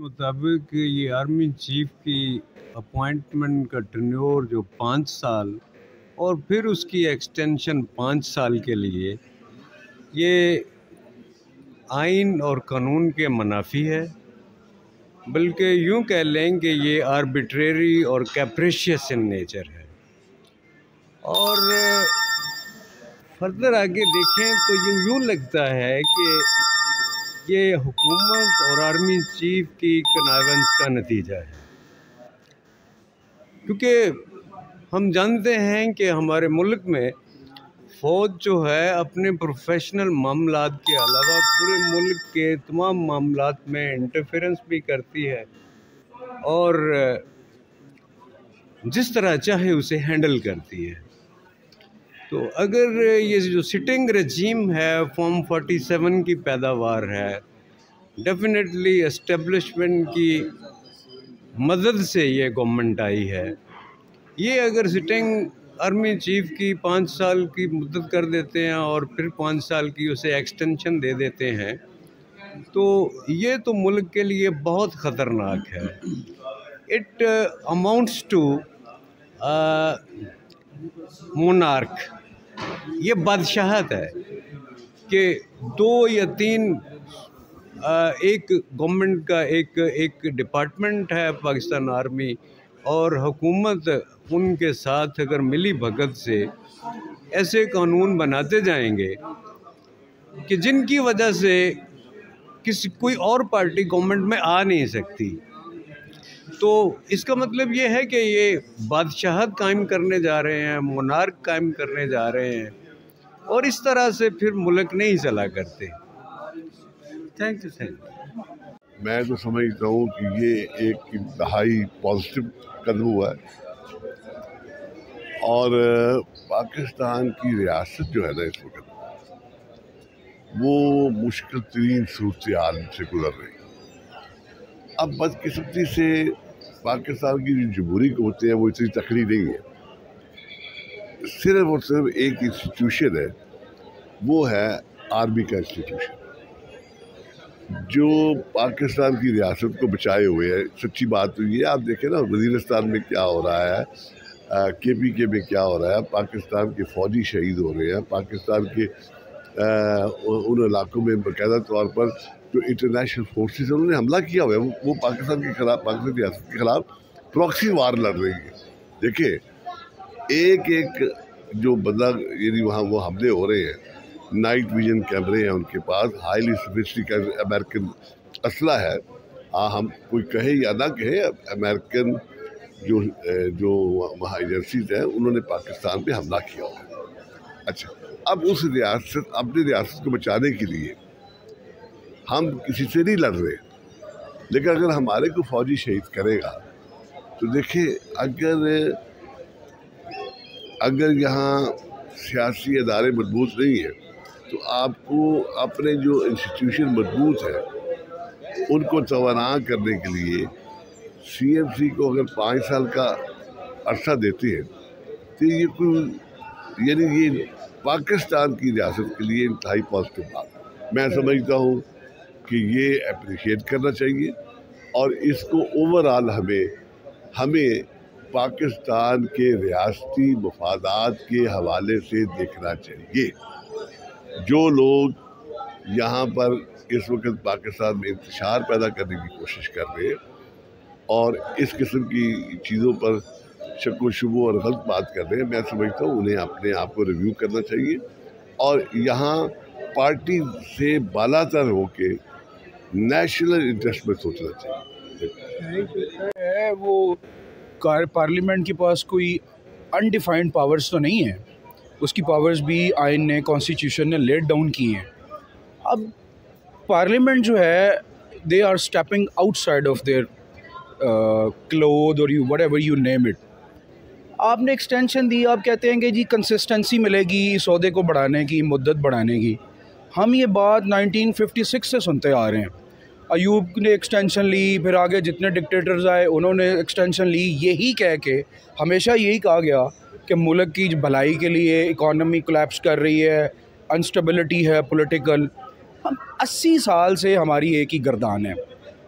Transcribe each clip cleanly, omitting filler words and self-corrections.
मुताबिक ये army chief की अपॉइंटमेंट का टेन्योर जो 5 साल और फिर उसकी एक्सटेंशन 5 साल के लिए, ये आइन और कानून के मुनाफी है। बल्कि यूं कह लें कि ये आर्बिट्रेरी और कैप्रिशियस इन नेचर है। और फर्दर आगे देखें तो यूं लगता है कि ये हुकूमत और आर्मी चीफ की कनावेंस का नतीजा है, क्योंकि हम जानते हैं कि हमारे मुल्क में फ़ौज जो है अपने प्रोफेशनल मामलात के अलावा पूरे मुल्क के तमाम मामलात में इंटरफेरेंस भी करती है और जिस तरह चाहे उसे हैंडल करती है। तो अगर ये जो सिटिंग रजीम है फॉर्म 47 की पैदावार है, डेफिनेटली एस्टेब्लिशमेंट की मदद से ये गवर्नमेंट आई है। ये अगर सिटिंग आर्मी चीफ की 5 साल की मुद्दत कर देते हैं और फिर 5 साल की उसे एक्सटेंशन दे देते हैं, तो ये तो मुल्क के लिए बहुत ख़तरनाक है। It amounts to monarch. ये बादशाहत है कि 2 या 3 एक गवर्नमेंट का एक डिपार्टमेंट है पाकिस्तान आर्मी, और हुकूमत उनके साथ अगर मिली भगत से ऐसे कानून बनाते जाएंगे कि जिनकी वजह से कोई और पार्टी गवर्नमेंट में आ नहीं सकती, तो इसका मतलब ये है कि ये बादशाहत कायम करने जा रहे हैं, मोनार्क कायम करने जा रहे हैं, और इस तरह से फिर मुल्क नहीं चला करते। Thank you. मैं तो समझता हूँ कि ये एक इंतहाई पॉजिटिव कदम हुआ है और पाकिस्तान की रियासत जो है ना इस वक्त वो मुश्किल तरीन सूरत हाल से गुजर रही है। अब बदकिस्मती से पाकिस्तान की जो जमहूरी हुकूमतें हैं वो इतनी तकड़ी नहीं है। सिर्फ और सिर्फ एक इंस्टीट्यूशन है, वो है आर्मी का इंस्टीट्यूशन, जो पाकिस्तान की रियासत को बचाए हुए है। सच्ची बात तो ये, आप देखें ना वज़ीरिस्तान में क्या हो रहा है, KPK में क्या हो रहा है, पाकिस्तान के फ़ौजी शहीद हो रहे हैं, पाकिस्तान के उन इलाकों में बाकायदा तौर पर जो इंटरनेशनल फोर्सेस उन्होंने हमला किया हुआ है, वो पाकिस्तान के खिलाफ, पाकिस्तान की रियासत के खिलाफ प्रॉक्सी वार लड़ रही है। देखिए एक एक जो बंदा यदि वहाँ वो हमले हो रहे हैं, नाइट विजन कैमरे हैं उनके पास, हाईली सोफिस्टिकेटेड अमेरिकन असला है। हम कोई कहे या ना कहे, अमेरिकन जो वहाँ एजेंसीज हैं उन्होंने पाकिस्तान पे हमला किया हुआ है। अच्छा, अब उस रियासत, अपनी रियासत को बचाने के लिए हम किसी से नहीं लड़ रहे, लेकिन अगर हमारे को फौजी शहीद करेगा तो देखिए अगर यहाँ सियासी अदारे मजबूत नहीं है तो आपको अपने जो इंस्टीट्यूशन मजबूत है उनको तवाना करने के लिए CMC को अगर 5 साल का अरसा देते हैं तो ये कोई, यानी ये पाकिस्तान की रियासत के लिए इंतहाई पॉजिटिव बात। मैं समझता हूँ कि ये अप्रिशिएट करना चाहिए और इसको ओवरऑल हमें पाकिस्तान के रियासती मफादात के हवाले से देखना चाहिए। जो लोग यहाँ पर इस वक्त पाकिस्तान में इंतशार पैदा करने की कोशिश कर रहे हैं और इस किस्म की चीज़ों पर शक व शुबो और गलत बात कर रहे हैं, मैं समझता हूँ उन्हें अपने आप को रिव्यू करना चाहिए और यहाँ पार्टी से बालातर होके नेशनल इंटरेस्ट में सोचना चाहिए। वो पार्लियामेंट के पास कोई अनडिफाइंड पावर्स तो नहीं है, उसकी पावर्स भी आइन ने, कॉन्स्टिट्यूशन ने लेट डाउन की हैं। अब पार्लियामेंट जो है, they are stepping outside of their cloth और व्हाटएवर यू नेम इट। आपने एक्सटेंशन दी, आप कहते हैं कि जी कंसिस्टेंसी मिलेगी सौदे को बढ़ाने की, मुद्दत बढ़ाने की। हम ये बात 1956 से सुनते आ रहे हैं। अयूब ने एक्सटेंशन ली, फिर आगे जितने डिक्टेटर्स आए उन्होंने एक्सटेंशन ली, यही कह के हमेशा यही कहा गया कि मुल्क की भलाई के लिए इकॉनमी कोलैप्स कर रही है, अनस्टेबिलिटी है पॉलिटिकल। हम 80 साल से हमारी एक ही गर्दान है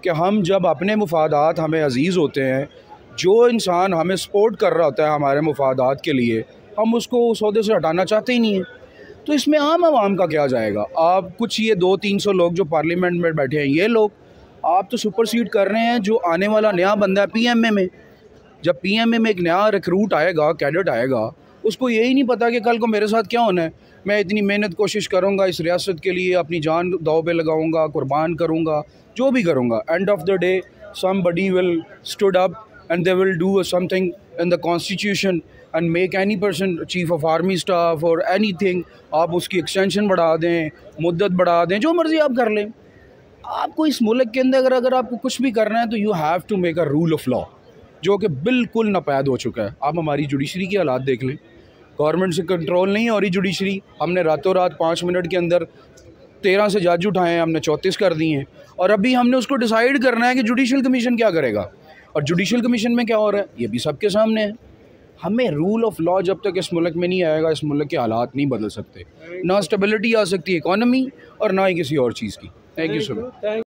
कि हम जब अपने मुफादात हमें अजीज़ होते हैं, जो इंसान हमें सपोर्ट कर रहा होता है हमारे मुफादात के लिए, हम उसको उस ओहदे से हटाना चाहते ही नहीं हैं। तो इसमें आम आवाम का क्या जाएगा? आप कुछ ये 200-300 लोग जो पार्लियामेंट में बैठे हैं, ये लोग आप तो सुपरसीड कर रहे हैं जो आने वाला नया बंदा है पीएमए में। जब पीएमए में एक नया रिक्रूट आएगा, कैडेट आएगा, उसको यही नहीं पता कि कल को मेरे साथ क्या होना है। मैं इतनी मेहनत कोशिश करूँगा इस रियासत के लिए, अपनी जान दाव पे लगाऊँगा, कुर्बान करूँगा, जो भी करूँगा, end of the day somebody will stood up and they will do something in the constitution and make any person chief of army staff or anything। आप उसकी एक्सटेंशन बढ़ा दें, मुद्दत बढ़ा दें, जो मर्ज़ी आप कर लें। आपको इस मुल्क के अंदर अगर आपको कुछ भी करना है तो you have to make a rule of law, जो कि बिल्कुल नापैद हो चुका है। आप हमारी जुडिशरी की हालात देख लें, गवर्नमेंट से कंट्रोल नहीं हो रही जुडिशरी। हमने रातों रात 5 मिनट के अंदर 13 से जज उठाए हैं, हमने 34 कर दिए हैं, और अभी हमने उसको डिसाइड करना है कि जुडिशल कमीशन क्या करेगा। और जुडिशल कमीशन में क्या हो रहा है ये भी सबके सामने है। हमें रूल ऑफ लॉ जब तक इस मुल्क में नहीं आएगा, इस मुल्क के हालात नहीं बदल सकते। ना स्टेबिलिटी आ सकती है इकॉनमी और ना ही किसी और चीज़ की। Thank you so much.